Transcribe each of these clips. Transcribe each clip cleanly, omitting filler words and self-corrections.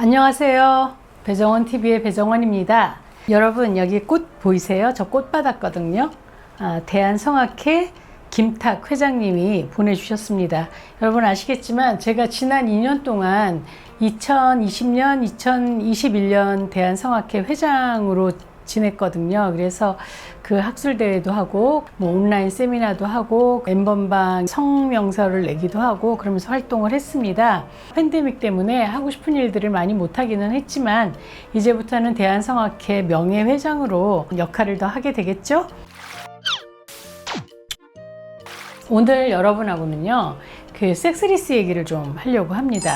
안녕하세요. 배정원 TV의 배정원입니다. 여러분 여기 꽃 보이세요? 저 꽃 받았거든요. 대한성악회 김탁 회장님이 보내주셨습니다. 여러분 아시겠지만 제가 지난 2년 동안 2020년, 2021년 대한성악회 회장으로 지냈거든요. 그래서 그 학술대회도 하고 온라인 세미나도 하고 엠번방 성명서를 내기도 하고 그러면서 활동을 했습니다. 팬데믹 때문에 하고 싶은 일들을 많이 못하기는 했지만 이제부터는 대한성악회 명예회장으로 역할을 더 하게 되겠죠? 오늘 여러분하고는요, 그 섹스리스 얘기를 좀 하려고 합니다.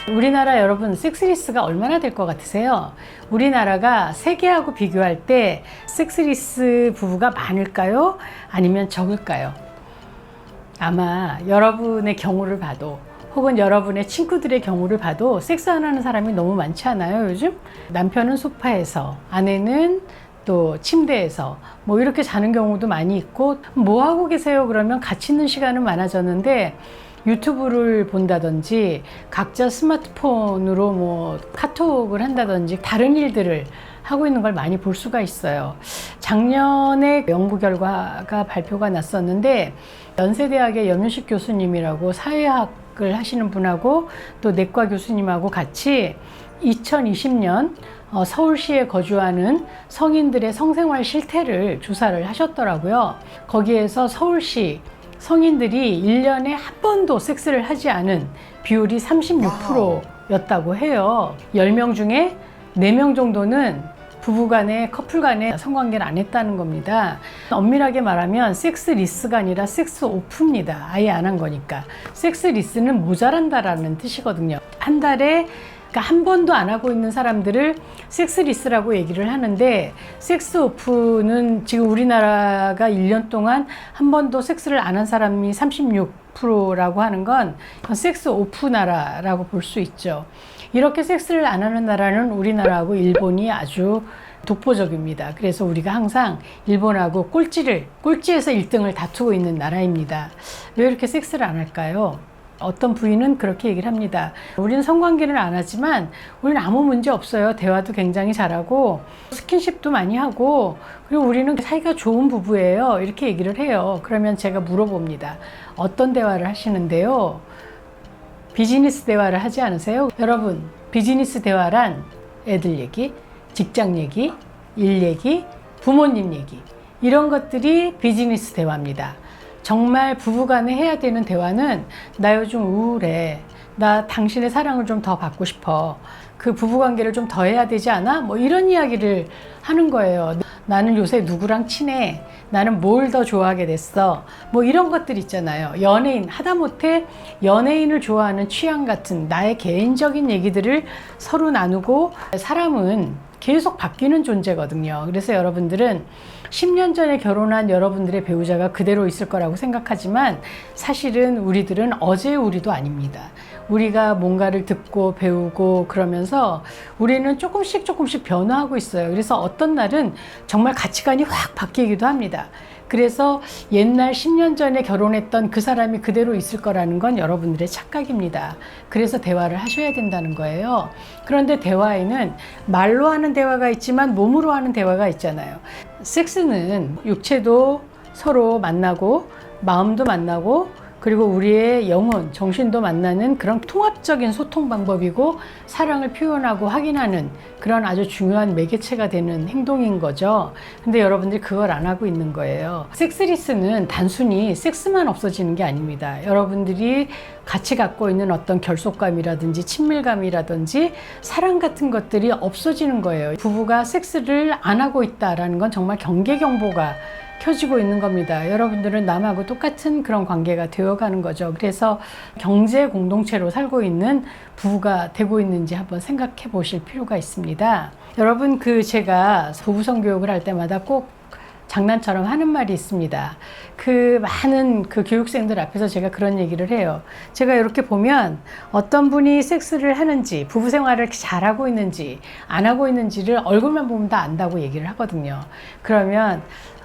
우리나라 여러분 섹스리스가 얼마나 될 것 같으세요? 우리나라가 세계하고 비교할 때 섹스리스 부부가 많을까요? 아니면 적을까요? 아마 여러분의 경우를 봐도 혹은 여러분의 친구들의 경우를 봐도 섹스 안 하는 사람이 너무 많지 않아요, 요즘? 남편은 소파에서, 아내는 또 침대에서 뭐 이렇게 자는 경우도 많이 있고, 뭐 하고 계세요? 그러면 같이 있는 시간은 많아졌는데 유튜브를 본다든지 각자 스마트폰으로 뭐 카톡을 한다든지 다른 일들을 하고 있는 걸 많이 볼 수가 있어요. 작년에 연구 결과가 발표가 났었는데 연세대학의 염윤식 교수님이라고 사회학을 하시는 분하고 또 내과 교수님하고 같이 2020년 서울시에 거주하는 성인들의 성생활 실태를 조사를 하셨더라고요. 거기에서 서울시 성인들이 1년에 한 번도 섹스를 하지 않은 비율이 36%였다고 해요. 10명 중에 4명 정도는 부부간에 커플간에 성관계를 안 했다는 겁니다. 엄밀하게 말하면 섹스 리스가 아니라 섹스 오프입니다. 아예 안 한 거니까. 섹스 리스는 모자란다라는 뜻이거든요. 한 달에 그러니까 한 번도 안 하고 있는 사람들을 섹스리스라고 얘기를 하는데, 섹스 오프는 지금 우리나라가 1년 동안 한 번도 섹스를 안 한 사람이 36%라고 하는 건 섹스 오프 나라라고 볼 수 있죠. 이렇게 섹스를 안 하는 나라는 우리나라하고 일본이 아주 독보적입니다. 그래서 우리가 항상 일본하고 꼴찌에서 1등을 다투고 있는 나라입니다. 왜 이렇게 섹스를 안 할까요? 어떤 부인은 그렇게 얘기를 합니다. 우리는 성관계는 안 하지만 우리는 아무 문제 없어요. 대화도 굉장히 잘하고 스킨십도 많이 하고 그리고 우리는 사이가 좋은 부부예요. 이렇게 얘기를 해요. 그러면 제가 물어봅니다. 어떤 대화를 하시는데요? 비즈니스 대화를 하지 않으세요? 여러분, 비즈니스 대화란 애들 얘기, 직장 얘기, 일 얘기, 부모님 얘기, 이런 것들이 비즈니스 대화입니다. 정말 부부간에 해야 되는 대화는 나 요즘 우울해, 나 당신의 사랑을 좀 더 받고 싶어, 그 부부관계를 좀 더 해야 되지 않아? 뭐 이런 이야기를 하는 거예요. 나는 요새 누구랑 친해, 나는 뭘 더 좋아하게 됐어, 뭐 이런 것들 있잖아요. 연예인, 하다못해 연예인을 좋아하는 취향 같은 나의 개인적인 얘기들을 서로 나누고, 사람은 계속 바뀌는 존재거든요. 그래서 여러분들은 10년 전에 결혼한 여러분들의 배우자가 그대로 있을 거라고 생각하지만 사실은 우리들은 어제의 우리도 아닙니다. 우리가 뭔가를 듣고 배우고 그러면서 우리는 조금씩 변화하고 있어요. 그래서 어떤 날은 정말 가치관이 확 바뀌기도 합니다. 그래서 옛날 10년 전에 결혼했던 그 사람이 그대로 있을 거라는 건 여러분들의 착각입니다. 그래서 대화를 하셔야 된다는 거예요. 그런데 대화에는 말로 하는 대화가 있지만 몸으로 하는 대화가 있잖아요. 섹스는 육체도 서로 만나고 마음도 만나고 그리고 우리의 영혼, 정신도 만나는 그런 통합적인 소통 방법이고 사랑을 표현하고 확인하는 그런 아주 중요한 매개체가 되는 행동인 거죠. 근데 여러분들이 그걸 안 하고 있는 거예요. 섹스리스는 단순히 섹스만 없어지는 게 아닙니다. 여러분들이 같이 갖고 있는 어떤 결속감이라든지 친밀감이라든지 사랑 같은 것들이 없어지는 거예요. 부부가 섹스를 안 하고 있다라는 건 정말 경계경보가 켜지고 있는 겁니다. 여러분들은 남하고 똑같은 그런 관계가 되어가는 거죠. 그래서 경제 공동체로 살고 있는 부부가 되고 있는지 한번 생각해 보실 필요가 있습니다. 여러분, 제가 부부성 교육을 할 때마다 꼭 장난처럼 하는 말이 있습니다. 많은 교육생들 앞에서 제가 그런 얘기를 해요. 제가 이렇게 보면 어떤 분이 섹스를 하는지, 부부 생활을 잘하고 있는지 안 하고 있는지를 얼굴만 보면 다 안다고 얘기를 하거든요. 그러면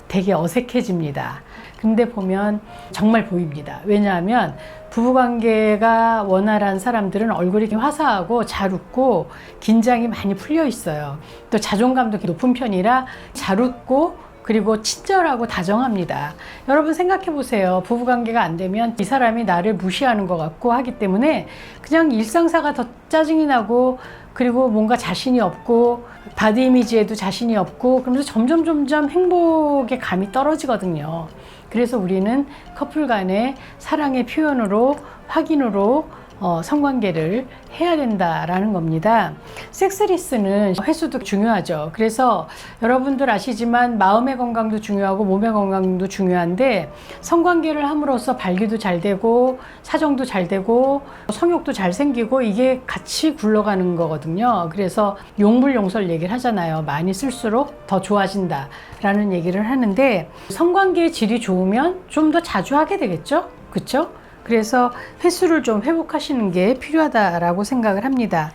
되게 어색해집니다. 근데 보면 정말 보입니다. 왜냐하면 부부관계가 원활한 사람들은 얼굴이 화사하고 잘 웃고 긴장이 많이 풀려 있어요. 또 자존감도 높은 편이라 잘 웃고 그리고 친절하고 다정합니다. 여러분 생각해 보세요. 부부관계가 안 되면 이 사람이 나를 무시하는 것 같고 하기 때문에 그냥 일상사가 더 짜증이 나고 그리고 뭔가 자신이 없고 바디 이미지에도 자신이 없고 그러면서 점점 행복의 감이 떨어지거든요. 그래서 우리는 커플 간의 사랑의 표현으로 확인으로 성관계를 해야 된다라는 겁니다. 섹스리스는 횟수도 중요하죠. 그래서 여러분들 아시지만 마음의 건강도 중요하고 몸의 건강도 중요한데 성관계를 함으로써 발기도 잘 되고 사정도 잘 되고 성욕도 잘 생기고 이게 같이 굴러가는 거거든요. 그래서 용불용설 얘기를 하잖아요. 많이 쓸수록 더 좋아진다라는 얘기를 하는데 성관계의 질이 좋으면 좀 더 자주 하게 되겠죠? 그렇죠? 그래서 횟수를 좀 회복하시는 게 필요하다라고 생각을 합니다.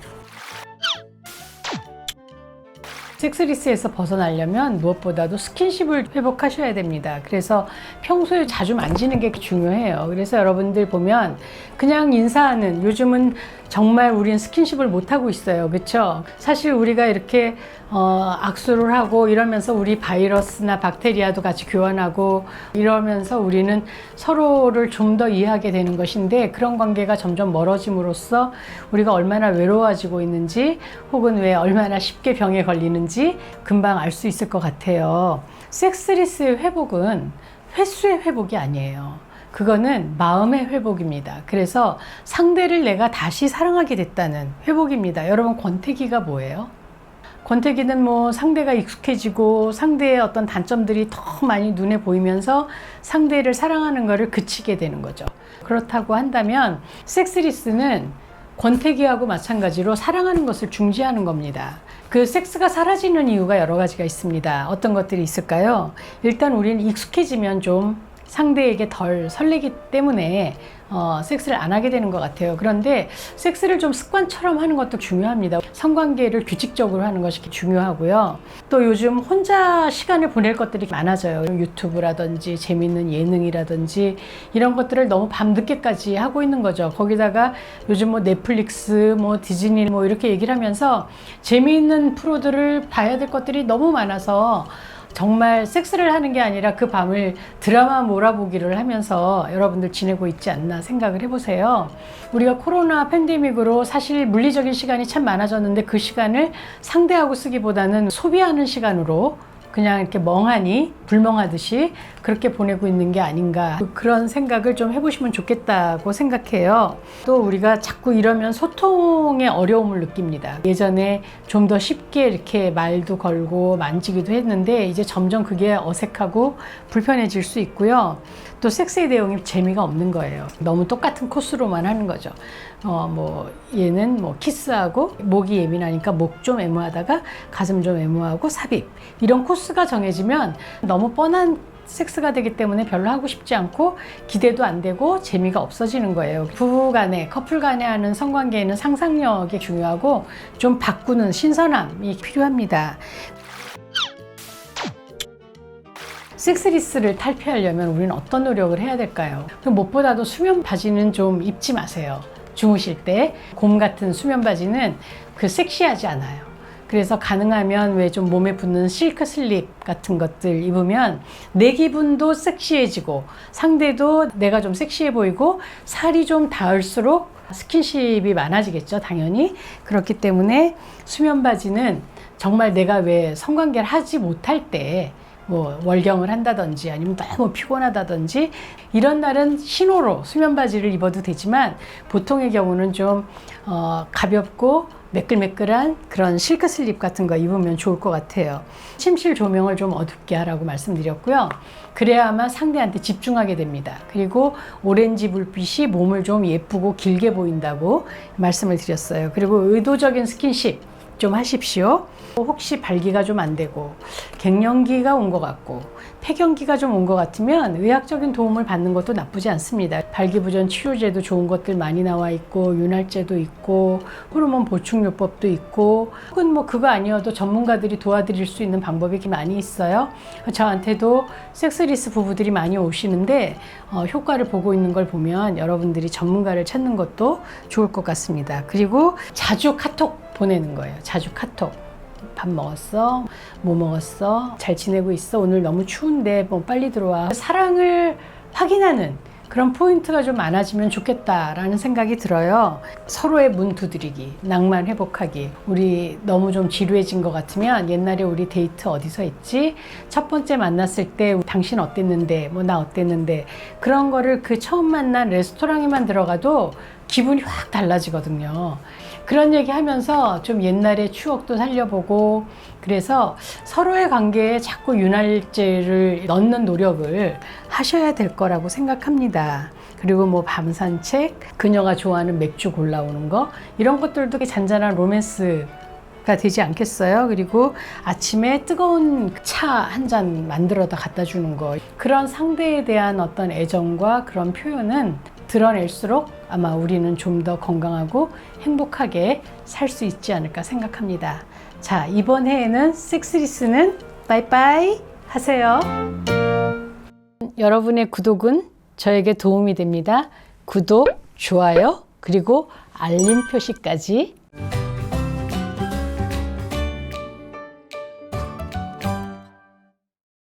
섹스리스에서 벗어나려면 무엇보다도 스킨십을 회복하셔야 됩니다. 그래서 평소에 자주 만지는 게 중요해요. 그래서 여러분들 보면 그냥 인사하는, 요즘은 정말 우린 스킨십을 못하고 있어요. 그렇죠? 사실 우리가 이렇게 악수를 하고 이러면서 우리 바이러스나 박테리아도 같이 교환하고 이러면서 우리는 서로를 좀 더 이해하게 되는 것인데, 그런 관계가 점점 멀어짐으로써 우리가 얼마나 외로워지고 있는지 혹은 왜 얼마나 쉽게 병에 걸리는지 금방 알 수 있을 것 같아요. 섹스리스의 회복은 횟수의 회복이 아니에요. 그거는 마음의 회복입니다. 그래서 상대를 내가 다시 사랑하게 됐다는 회복입니다. 여러분, 권태기가 뭐예요? 권태기는 뭐 상대가 익숙해지고 상대의 어떤 단점들이 더 많이 눈에 보이면서 상대를 사랑하는 것을 그치게 되는 거죠. 그렇다고 한다면 섹스리스는 권태기하고 마찬가지로 사랑하는 것을 중지하는 겁니다. 그 섹스가 사라지는 이유가 여러 가지가 있습니다. 어떤 것들이 있을까요? 일단 우리는 익숙해지면 좀 상대에게 덜 설레기 때문에 섹스를 안 하게 되는 것 같아요. 그런데 섹스를 좀 습관처럼 하는 것도 중요합니다. 성관계를 규칙적으로 하는 것이 중요하고요. 또 요즘 혼자 시간을 보낼 것들이 많아져요. 유튜브라든지 재밌는 예능이라든지 이런 것들을 너무 밤늦게까지 하고 있는 거죠. 거기다가 요즘 뭐 넷플릭스, 뭐 디즈니 뭐 이렇게 얘기를 하면서 재미있는 프로들을 봐야 될 것들이 너무 많아서 정말 섹스를 하는 게 아니라 그 밤을 드라마 몰아보기를 하면서 여러분들 지내고 있지 않나 생각을 해보세요. 우리가 코로나 팬데믹으로 사실 물리적인 시간이 참 많아졌는데 그 시간을 상대하고 쓰기보다는 소비하는 시간으로 그냥 이렇게 멍하니 불멍하듯이 그렇게 보내고 있는 게 아닌가, 그런 생각을 좀 해보시면 좋겠다고 생각해요. 또 우리가 자꾸 이러면 소통의 어려움을 느낍니다. 예전에 좀 더 쉽게 이렇게 말도 걸고 만지기도 했는데 이제 점점 그게 어색하고 불편해질 수 있고요. 또 섹스의 내용이 재미가 없는 거예요. 너무 똑같은 코스로만 하는 거죠. 뭐 얘는 뭐 키스하고 목이 예민하니까 목 좀 애무하다가 가슴 좀 애무하고 삽입, 이런 코스가 정해지면 너무 뻔한 섹스가 되기 때문에 별로 하고 싶지 않고 기대도 안 되고 재미가 없어지는 거예요. 부부 간에, 커플 간에 하는 성관계에는 상상력이 중요하고 좀 바꾸는 신선함이 필요합니다. 섹스리스를 탈피하려면 우리는 어떤 노력을 해야 될까요? 무엇보다도 수면 바지는 좀 입지 마세요. 주무실 때 곰 같은 수면 바지는 섹시하지 않아요. 그래서 가능하면 왜 좀 몸에 붙는 실크 슬립 같은 것들 입으면 내 기분도 섹시해지고 상대도 내가 좀 섹시해 보이고 살이 좀 닿을수록 스킨십이 많아지겠죠, 당연히. 그렇기 때문에 수면 바지는 정말 내가 왜 성관계를 하지 못할 때 뭐 월경을 한다든지 아니면 너무 피곤하다든지 이런 날은 신호로 수면 바지를 입어도 되지만, 보통의 경우는 좀 가볍고 매끌매끌한 그런 실크 슬립 같은 거 입으면 좋을 것 같아요. 침실 조명을 좀 어둡게 하라고 말씀드렸고요. 그래야만 상대한테 집중하게 됩니다. 그리고 오렌지 불빛이 몸을 좀 예쁘고 길게 보인다고 말씀을 드렸어요. 그리고 의도적인 스킨십, 좀 하십시오. 혹시 발기가 좀 안 되고 갱년기가 온 것 같고 폐경기가 좀 온 것 같으면 의학적인 도움을 받는 것도 나쁘지 않습니다. 발기부전 치료제도 좋은 것들 많이 나와 있고 윤활제도 있고 호르몬 보충요법도 있고 혹은 뭐 그거 아니어도 전문가들이 도와드릴 수 있는 방법이 많이 있어요. 저한테도 섹스리스 부부들이 많이 오시는데 효과를 보고 있는 걸 보면 여러분들이 전문가를 찾는 것도 좋을 것 같습니다. 그리고 자주 카톡 보내는 거예요. 자주 카톡. 밥 먹었어? 뭐 먹었어? 잘 지내고 있어? 오늘 너무 추운데 뭐 빨리 들어와. 사랑을 확인하는 그런 포인트가 좀 많아지면 좋겠다라는 생각이 들어요. 서로의 문 두드리기, 낭만 회복하기. 우리 너무 좀 지루해진 것 같으면 옛날에 우리 데이트 어디서 했지? 첫 번째 만났을 때 당신 어땠는데? 뭐 나 어땠는데? 그런 거를 그 처음 만난 레스토랑에만 들어가도 기분이 확 달라지거든요. 그런 얘기 하면서 좀 옛날의 추억도 살려보고 그래서 서로의 관계에 자꾸 윤활제를 넣는 노력을 하셔야 될 거라고 생각합니다. 그리고 뭐 밤 산책, 그녀가 좋아하는 맥주 골라오는 거 이런 것들도 잔잔한 로맨스가 되지 않겠어요? 그리고 아침에 뜨거운 차 한 잔 만들어다 갖다 주는 거 그런 상대에 대한 어떤 애정과 그런 표현은 드러낼수록 아마 우리는 좀 더 건강하고 행복하게 살 수 있지 않을까 생각합니다. 자, 이번 해에는 섹스리스는 빠이빠이 하세요. 여러분의 구독은 저에게 도움이 됩니다. 구독, 좋아요, 그리고 알림 표시까지